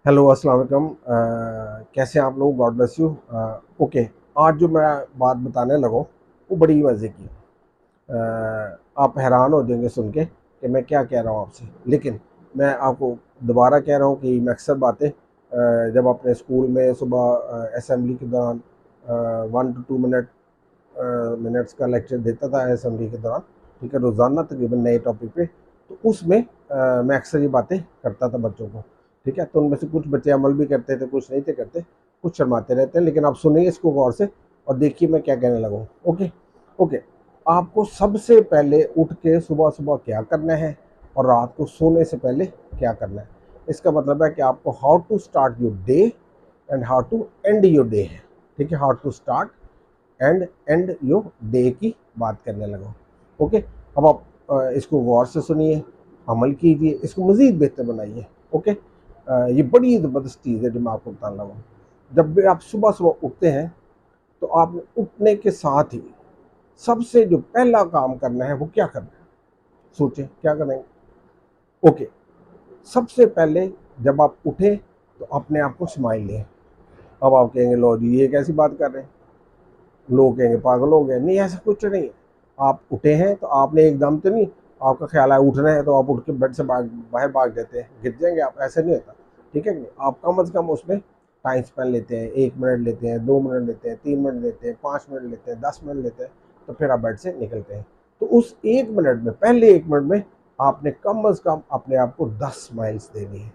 Hello अस्सलाम वालेकुम। कैसे हैं आप लोग? God bless you. ओके, आज जो मैं बात बताने लगा हूँ, वो बड़ी मज़े की है। आप हैरान हो जाएंगे सुन के कि मैं क्या कह रहा हूँ आपसे, लेकिन मैं आपको दोबारा कह रहा हूँ कि मैं अक्सर बातें जब अपने स्कूल में सुबह असेंबली के दौरान 1 to 2 मिनट्स का लेक्चर देता था असेंबली के दौरान, ठीक है, रोज़ाना तकरीबन नए टॉपिक पे। तो उसमें मैं अक्सर ये बातें करता था बच्चों को, ठीक है। तो उनमें से कुछ बच्चे अमल भी करते थे, कुछ नहीं थे करते, कुछ शर्माते रहते हैं। लेकिन आप सुनिए इसको गौर से और देखिए मैं क्या कहने लगा हूँ। ओके ओके, आपको सबसे पहले उठ के सुबह सुबह क्या करना है और रात को सोने से पहले क्या करना है। इसका मतलब है कि आपको how to start your day and how to end your day है, ठीक है। How to start end your day की बात करने लगा। ओके, अब आप इसको गौर से सुनिए, अमल कीजिए, इसको मज़ीद बेहतर बनाइए। ओके, ये बड़ी ज़बरदस्त चीज़ है जो मैं आपको बताने लगा हूँ। जब भी आप सुबह सुबह उठते हैं तो आपने उठने के साथ ही सबसे जो पहला काम करना है वो क्या करना है? सोचें क्या करेंगे। ओके, सबसे पहले जब आप उठे तो अपने आप को स्माइल लें। अब आप कहेंगे लो जी ये कैसी बात कर रहे हैं, लोग कहेंगे पागल हो गए। नहीं, ऐसा कुछ नहीं है। आप उठे हैं तो आपने एकदम तो नहीं, आपका ख्याल है उठ रहे हैं तो आप उठ के बेड से बाहर भाग जाते हैं, गिर जाएंगे आप, ऐसे नहीं होता, ठीक है कि नहीं। आप कम अज़ कम उसमें टाइम स्पेंड लेते हैं, 1 मिनट लेते हैं, 2 मिनट लेते हैं, 3 मिनट लेते हैं, 5 मिनट लेते हैं, 10 मिनट लेते हैं, तो फिर आप बेड से निकलते हैं। तो उस 1 मिनट में, पहले 1 मिनट में आपने कम अज़ कम अपने आप को 10 स्माइल्स देनी है,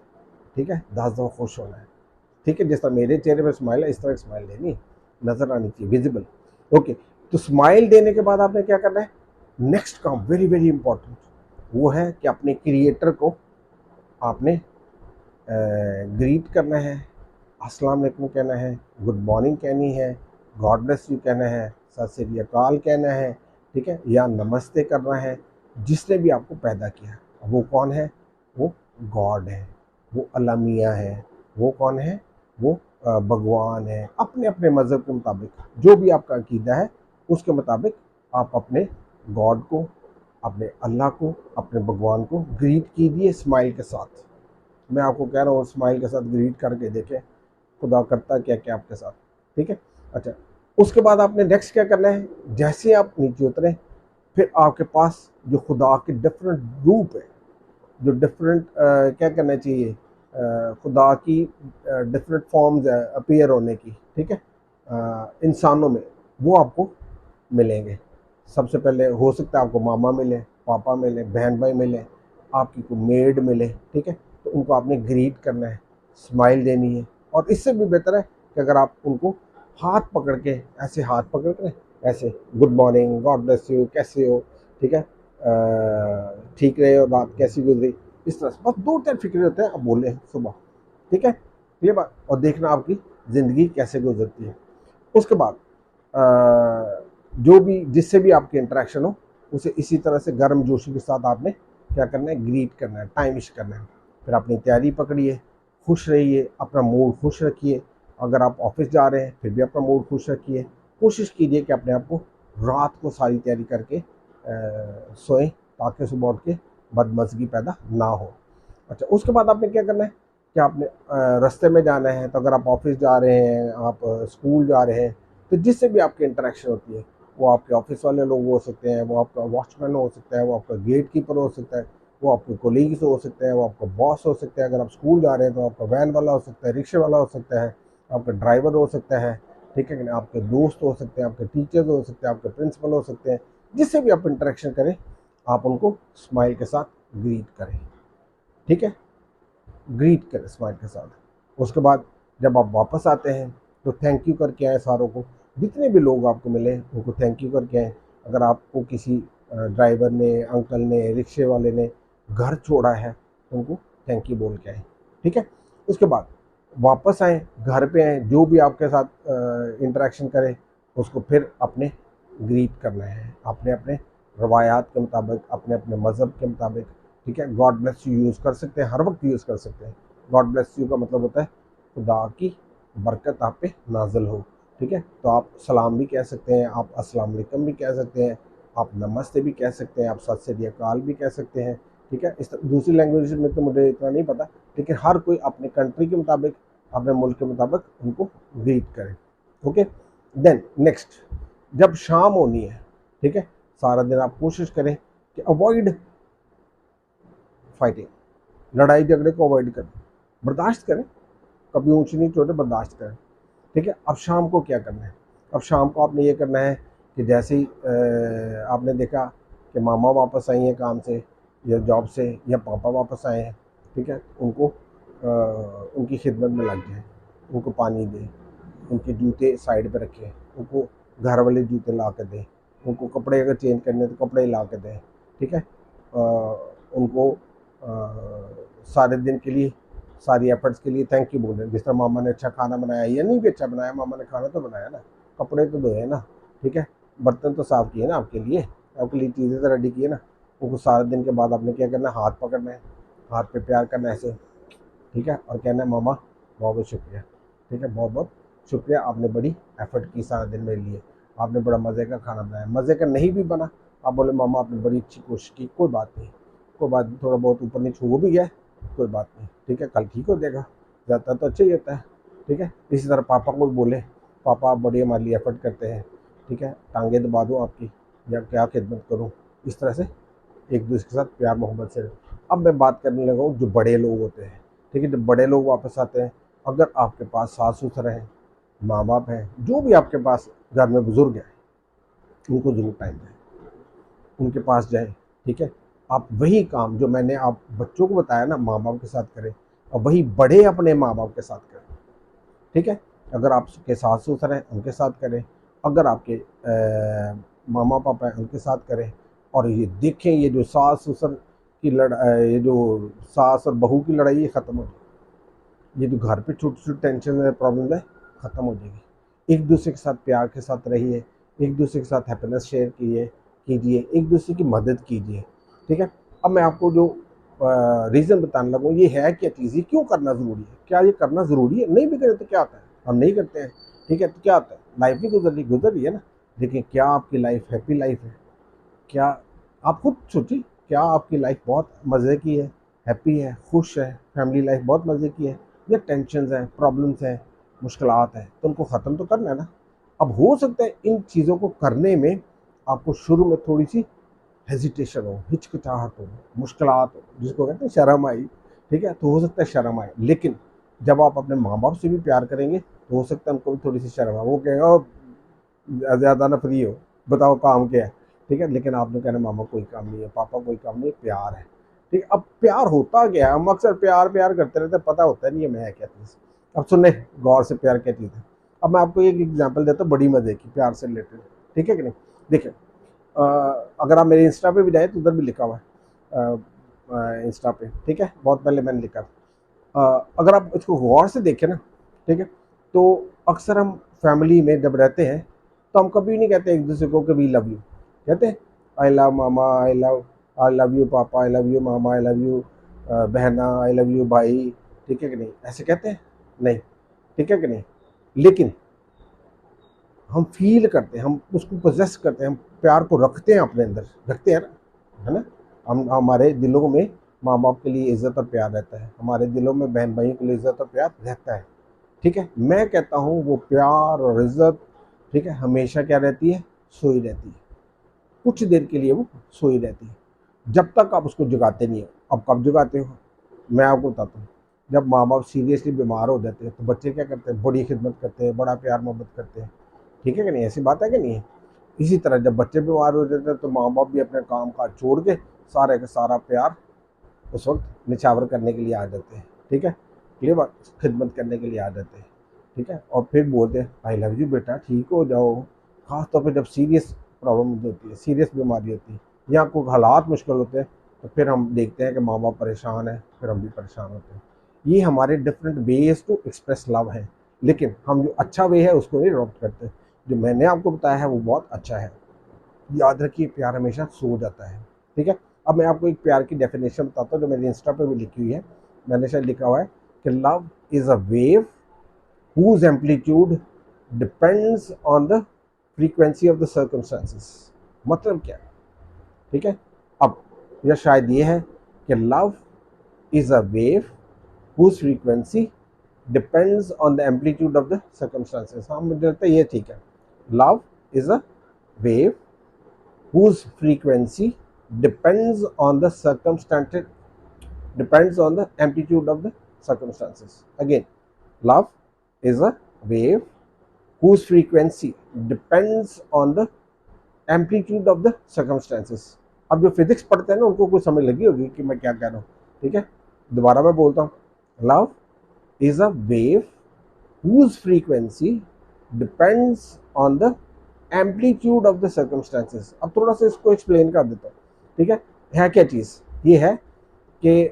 ठीक है। 10 दफ़ा खुश होना है, ठीक है। जिस तरह मेरे चेहरे पर स्माइल है इस तरह स्माइल देनी है, नजर आनी चाहिए, विजिबल। ओके, तो स्माइल देने के बाद आपने क्या करना है? नेक्स्ट काम वेरी वेरी इंपॉर्टेंट, वो है कि अपने क्रिएटर को आपने ग्रीट करना है, अस्सलाम वालेकुम कहना है, गुड मॉर्निंग कहनी है, गॉड ब्लेस यू कहना है, सत श्री अकाल कहना है, ठीक है, या नमस्ते करना है। जिसने भी आपको पैदा किया वो कौन है? वो गॉड है, वो अल्लाह मियाँ है। वो कौन है? वो भगवान है। अपने अपने मज़हब के मुताबिक, जो भी आपका अकीदा है उसके मुताबिक आप अपने गॉड को, अपने अल्लाह को, अपने भगवान को ग्रीट कीजिए स्माइल के साथ। मैं आपको कह रहा हूँ स्माइल के साथ ग्रीट करके देखें, खुदा करता क्या क्या आपके साथ, ठीक है। अच्छा, उसके बाद आपने नेक्स्ट क्या करना है? जैसे आप नीचे उतरे, फिर आपके पास जो खुदा के डिफरेंट रूप है, जो डिफरेंट क्या करना चाहिए, खुदा की डिफरेंट फॉर्म्स है अपीयर होने की, ठीक है, इंसानों में, वो आपको मिलेंगे। सबसे पहले हो सकता है आपको मामा मिले, पापा मिले, बहन भाई मिले, आपकी कोई मेड मिले, ठीक है। तो उनको आपने ग्रीट करना है, स्माइल देनी है। और इससे भी बेहतर है कि अगर आप उनको हाथ पकड़ के, ऐसे हाथ पकड़ के, ऐसे good morning, God bless you, कैसे हो, ठीक है, ठीक रहे हो, रात कैसी गुजरी, इस तरह से बस 2 3 फिक्रे होते हैं, अब बोले सुबह, ठीक है। ये बात, और देखना आपकी ज़िंदगी कैसे गुजरती है। उसके बाद जो भी जिससे भी आपकी इंटरेक्शन हो, उसे इसी तरह से गर्म जोशी के साथ आपने क्या करना है? ग्रीट करना है, टाइम विश करना है। फिर अपनी तैयारी पकड़िए, खुश रहिए, अपना मूड खुश रखिए। अगर आप ऑफिस जा रहे हैं फिर भी अपना मूड खुश रखिए। कोशिश कीजिए कि अपने आप को रात को सारी तैयारी करके सोएं, ताकि सुबह उठ के बदमज़गी पैदा ना हो। अच्छा, उसके बाद आपने क्या करना है कि आपने रास्ते में जाना है, तो अगर आप ऑफिस जा रहे हैं, आप स्कूल जा रहे हैं, तो जिससे भी आपकी इंटरेक्शन होती है, वो आपके ऑफिस वाले लोग हो सकते हैं, वो आपका वॉचमैन हो सकता है, वो आपका गेट कीपर हो सकता है, वो आपके कोलीग्स हो सकते हैं, वो आपका बॉस हो सकता है। अगर आप स्कूल जा रहे हैं तो आपका वैन वाला हो सकता है, रिक्शे वाला हो सकता है, आपका ड्राइवर हो सकता है, ठीक है कि नहीं, आपके दोस्त हो सकते हैं, आपके टीचर्स हो सकते हैं, आपके प्रिंसिपल हो सकते हैं। जिससे भी आप इंटरेक्शन करें, आप उनको स्माइल के साथ ग्रीट करें, ठीक है, ग्रीट करें स्माइल के साथ। उसके बाद जब आप वापस आते हैं तो थैंक यू करके आए सारों को, जितने भी लोग आपको मिले उनको थैंक यू करके आए। अगर आपको किसी ड्राइवर ने, अंकल ने, रिक्शे वाले ने घर छोड़ा है तो उनको थैंक यू बोल के आए, ठीक है। उसके बाद वापस आए, घर पे आए, जो भी आपके साथ इंटरेक्शन करे उसको फिर अपने ग्रीट करना है, अपने अपने रवायात के मुताबिक, अपने अपने मज़हब के मुताबिक, ठीक है। गॉड ब्लेस यू यूज़ कर सकते हैं, हर वक्त यूज़ कर सकते हैं। गॉड ब्लेस यू का मतलब होता है खुदा की बरकत आप पे नाजल हो, ठीक है। तो आप सलाम भी कह सकते हैं, आप अस्सलाम वालेकुम भी कह सकते हैं, आप नमस्ते भी कह सकते हैं, आप सत श्री अकाल भी कह सकते हैं, ठीक है। इस दूसरी लैंग्वेज में तो मुझे इतना नहीं पता, लेकिन हर कोई अपने कंट्री के मुताबिक, अपने मुल्क के मुताबिक उनको ग्रीट करे। ओके, देन नेक्स्ट, जब शाम होनी है, ठीक है, सारा दिन आप कोशिश करें कि अवॉइड फाइटिंग, लड़ाई झगड़े को अवॉइड करें, बर्दाश्त करें, कभी ऊंची नीच छोटे बर्दाश्त करें। ठीक है। अब शाम को क्या करना है? अब शाम को आपने ये करना है कि जैसे ही आपने देखा कि मामा वापस आई हैं काम से या जॉब से, या पापा वापस आए हैं, ठीक है, उनको उनकी खिदमत में लग जाए, उनको पानी दें, उनके जूते साइड पे रखें, उनको घर वाले जूते ला के दें, उनको कपड़े अगर चेंज करने तो कपड़े ला के दें। ठीक है। उनको सारे दिन के लिए, सारी एफर्ट्स के लिए थैंक यू बोलें। जिस तरह मामा ने अच्छा खाना बनाया, या नहीं भी अच्छा बनाया, मामा ने खाना तो बनाया ना, कपड़े तो धोए ना, ठीक है, बर्तन तो साफ़ किए ना आपके लिए चीज़ें तो रेडी किए ना। उनको सारे दिन के बाद आपने क्या करना है? हाथ पकड़ना है, हाथ पे प्यार करना है ऐसे, ठीक है, और कहना है मामा बहुत बहुत शुक्रिया, ठीक है, बहुत बहुत शुक्रिया, आपने बड़ी एफर्ट की सारा दिन मेरे लिए, आपने बड़ा मज़े का खाना बनाया। मज़े का नहीं भी बना, आप बोले मामा आपने बड़ी अच्छी कोशिश की, कोई बात नहीं, कोई बात नहीं, थोड़ा बहुत ऊपर नीचे हो भी गया, कोई बात नहीं, ठीक है, कल ठीक हो जाएगा, जाता तो अच्छा ही होता है। ठीक है। इसी तरह पापा को भी बोले, पापा आप बड़ी हमारे लिए एफर्ट करते हैं, ठीक है, टांगे दबा दूँ आपकी, या क्या खिदमत करूँ, इस तरह से एक दूसरे के साथ प्यार मोहब्बत से रहो। अब मैं बात करने लगा हूँ जो बड़े लोग होते हैं, ठीक है, जब बड़े लोग वापस आते हैं, अगर आपके पास सास ससुर हैं, माँ बाप हैं, जो भी आपके पास घर में बुजुर्ग हैं, उनको जरूर टाइम दें, उनके पास जाएं। ठीक है। आप वही काम जो मैंने आप बच्चों को बताया ना माँ बाप के साथ करें, और वही बड़े अपने माँ बाप के साथ करें। ठीक है। अगर आपके सास ससुर हैं उनके साथ करें, अगर आपके मामा पापा हैं उनके साथ करें, और ये देखें ये जो सास ससुर की ये जो सास और बहू की लड़ाई ये ख़त्म हो जाएगी, ये जो घर पे छोटी छोटी टेंशन है, प्रॉब्लम है, ख़त्म हो जाएगी। एक दूसरे के साथ प्यार के साथ रहिए, एक दूसरे के साथ हैप्पीनेस शेयर कीजिए, एक दूसरे की मदद कीजिए। ठीक है। अब मैं आपको जो रीज़न बताने लगूँ, ये है क्या चीज़, ये क्यों करना ज़रूरी है, क्या ये करना ज़रूरी है? नहीं भी करें तो क्या आता है, हम नहीं करते हैं, ठीक है, तो क्या आता है, लाइफ ही गुजर रही है ना। लेकिन क्या आपकी लाइफ हैप्पी लाइफ है? क्या आप खुद सोचिए, क्या आपकी लाइफ बहुत मज़े की है, हैप्पी है, खुश है, फैमिली लाइफ बहुत मज़े की है, या टेंशन हैं, प्रॉब्लम्स हैं, मुश्किलात हैं, तो उनको ख़त्म तो करना है ना। अब हो सकता है इन चीज़ों को करने में आपको शुरू में थोड़ी सी हेजिटेशन हो, हिचकिचाहट हो, मुश्किलात हो, जिसको कहते हैं शर्म आई, ठीक है, तो हो सकता है शर्म आए। लेकिन जब आप अपने माँ बाप से भी प्यार करेंगे तो हो सकता है उनको भी थोड़ी सी शर्म आए, वो कहेंगे ओ ज़्यादा ना फ्री हो, बताओ काम क्या है, ठीक है, लेकिन आपने कहना मामा कोई काम नहीं है, पापा कोई काम नहीं है, प्यार है। ठीक है। अब प्यार होता क्या है? हम अक्सर प्यार प्यार करते रहते हैं, पता होता नहीं है मैं क्या चीज़। अब सुनने गौर से, प्यार क्या चीज़ है। अब मैं आपको एक एग्जांपल देता हूँ बड़ी मज़े की, प्यार से रिलेटेड, ठीक है कि नहीं। देखिए, अगर आप मेरे इंस्टा पे भी जाए तो उधर भी लिखा हुआ है इंस्टा पे, ठीक है, बहुत पहले मैंने लिखा। अगर आप इसको गौर से देखें ना, ठीक है, तो अक्सर हम फैमिली में जब रहते हैं तो हम कभी नहीं कहते एक दूसरे को कि वी लव यू, कहते हैं आई लव मामा, आई लव यू पापा, आई लव यू मामा, आई लव यू बहना, आई लव यू भाई, ठीक है कि नहीं, ऐसे कहते हैं? नहीं, ठीक है कि नहीं। लेकिन हम फील करते हैं, हम उसको पोजेस करते हैं, हम प्यार को रखते हैं अपने अंदर, रखते हैं ना, है ना। हम हमारे दिलों में माँ बाप के लिए इज्जत और प्यार रहता है, हमारे दिलों में बहन भाइयों के लिए इज्जत और प्यार रहता है। ठीक है। मैं कहता हूँ वो प्यार और इज्जत, ठीक है, हमेशा क्या रहती है? सोई रहती है, कुछ देर के लिए वो सोई रहती है, जब तक आप उसको जगाते नहीं हो। अब कब जगाते हो? मैं आपको बताता हूँ। जब माँ बाप सीरियसली बीमार हो जाते हैं तो बच्चे क्या करते हैं? बड़ी खिदमत करते हैं, बड़ा प्यार मोहब्बत करते हैं, ठीक है कि नहीं, ऐसी बात है कि नहीं है। इसी तरह जब बच्चे बीमार हो जाते हैं तो माँ बाप भी अपने काम काज छोड़ के सारे का सारा प्यार उस वक्त निछावर करने के लिए आ जाते हैं, ठीक है, ये बात, खिदमत करने के लिए आ जाते हैं, ठीक है, और फिर बोलते हैं आई लव यू बेटा, ठीक हो जाओ। खास तौर पे जब सीरियस प्रॉब्लम होती है, सीरियस बीमारी होती है, या कोई हालात मुश्किल होते हैं, तो फिर हम देखते हैं कि माँ बाप परेशान है, फिर हम भी परेशान होते हैं। ये हमारे different ways to express love है, लेकिन हम जो अच्छा वे है उसको नहीं अडॉप्ट करते। जो मैंने आपको बताया है वो बहुत अच्छा है, याद रखिए प्यार हमेशा सो जाता है, ठीक है। अब मैं आपको एक प्यार की डेफिनेशन बताता हूँ जो मेरी इंस्टा पे भी लिखी हुई है। मैंने शायद लिखा हुआ है कि love is a wave whose amplitude depends on the frequency of the circumstances। मतलब क्या है? ठीक है। अब या शायद ये है कि love is a wave whose frequency depends on the amplitude of the circumstances। हाँ, मुझे लगता है ये ठीक है। Love is a wave whose frequency depends on the circumstances, depends on the amplitude of the circumstances। Again, love is a wave whose frequency depends on the amplitude of the circumstances. अब जो physics पढ़ते हैं ना उनको कुछ समझ लगी होगी कि मैं क्या कह रहा हूँ, ठीक है। दोबारा मैं बोलता हूँ, love is a wave whose frequency depends on the amplitude of the circumstances। अब थोड़ा सा इसको एक्सप्लेन कर देता हूँ, ठीक है क्या चीज़ ये है कि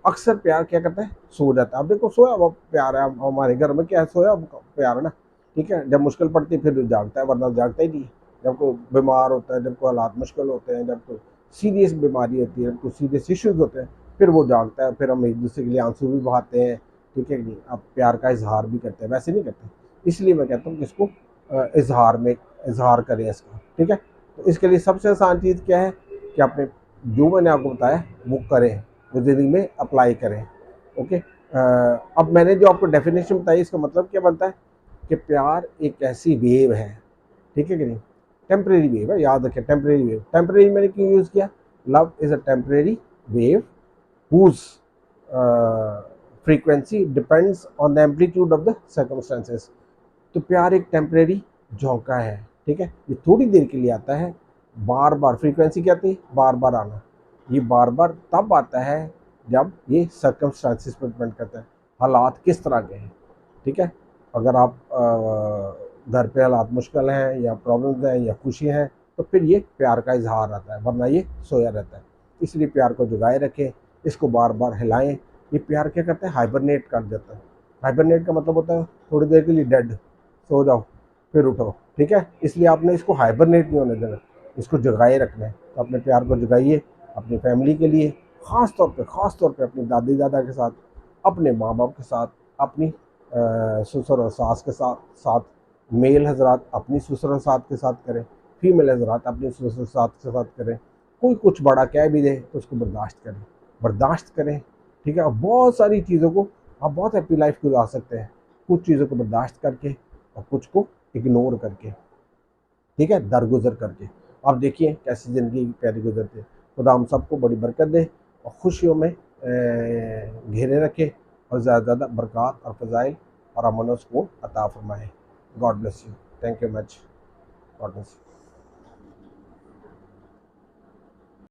अक्सर प्यार क्या करता है, सो जाता है। अब देखो सोया हुआ प्यार है, हमारे घर में क्या है, सोया प्यार है ना, ठीक है। जब मुश्किल पड़ती है फिर जागता है, वरना जागता ही नहीं है। जब कोई बीमार होता है, जब कोई हालात मुश्किल होते हैं, जब कोई सीरियस बीमारी होती है, जब कोई सीरियस इश्यूज होते हैं, फिर वो जागता है। फिर हम एक दूसरे के लिए आंसू भी बहाते हैं, ठीक है नहीं। अब प्यार का इजहार भी करते हैं, वैसे नहीं करते। इसलिए मैं कहता हूँ कि इसको इजहार करें इसका, ठीक है। तो इसके लिए सबसे आसान चीज़ क्या है कि आपने जो मैंने आपको बताया वो करें, वो ज़िंदगी में अप्लाई करें। ओके। अब मैंने जो आपको डेफिनेशन बताई, इसका मतलब क्या बनता है कि प्यार एक ऐसी वेव है, ठीक है कि नहीं। टेम्परेरी वेव है, याद रखें, टेम्परेरी वेव। टेम्परेरी मैंने क्यों यूज़ किया, love is a temporary wave whose frequency depends on the amplitude of the circumstances. तो प्यार एक टेम्परेरी झोंका है, ठीक है। ये थोड़ी देर के लिए आता है, बार बार फ्रीक्वेंसी क्या आती है, बार बार आना। ये बार बार तब आता है जब ये सर्कमस्टांसिस पर डिपेंड करता है, हालात किस तरह के हैं, ठीक है। अगर आप घर पे हालात मुश्किल हैं या प्रॉब्लम्स हैं या खुशी हैं, तो फिर ये प्यार का इजहार आता है, वरना ये सोया रहता है। इसलिए प्यार को जगाए रखें, इसको बार बार हिलाएं। ये प्यार क्या करता है, हाइबरनेट कर देता है। हाइबरनेट का मतलब होता है थोड़ी देर के लिए डेड, सो जाओ फिर उठो, ठीक है। इसलिए आपने इसको हाइबरनेट नहीं होने देना, इसको जगाए रखना है। तो अपने प्यार को जगाइए अपनी फैमिली के लिए, ख़ास तौर पे अपनी दादी दादा के साथ, अपने माँ बाप के साथ, अपनी ससुर और सास के साथ साथ मेल हजरात अपनी ससुर और सास के साथ करें, फीमेल हजरात अपनी ससुर सास के साथ करें। कोई कुछ बड़ा कह भी दे तो उसको बर्दाश्त करें, ठीक है। और बहुत सारी चीज़ों को आप बहुत हैप्पी लाइफ गुजार सकते हैं, कुछ चीज़ों को बर्दाश्त करके और कुछ को इग्नोर करके, ठीक है, दरगुजर करके। आप देखिए कैसी ज़िंदगी प्यारी गुजरती है। खुदा हम सबको बड़ी बरकत दे और खुशियों में घेरे रखे, और ज़्यादा से ज़्यादा बरक़ात और फ़ज़ाइल और अमन व सुकून अता फ़रमाए। God bless you. Thank you much. God bless you.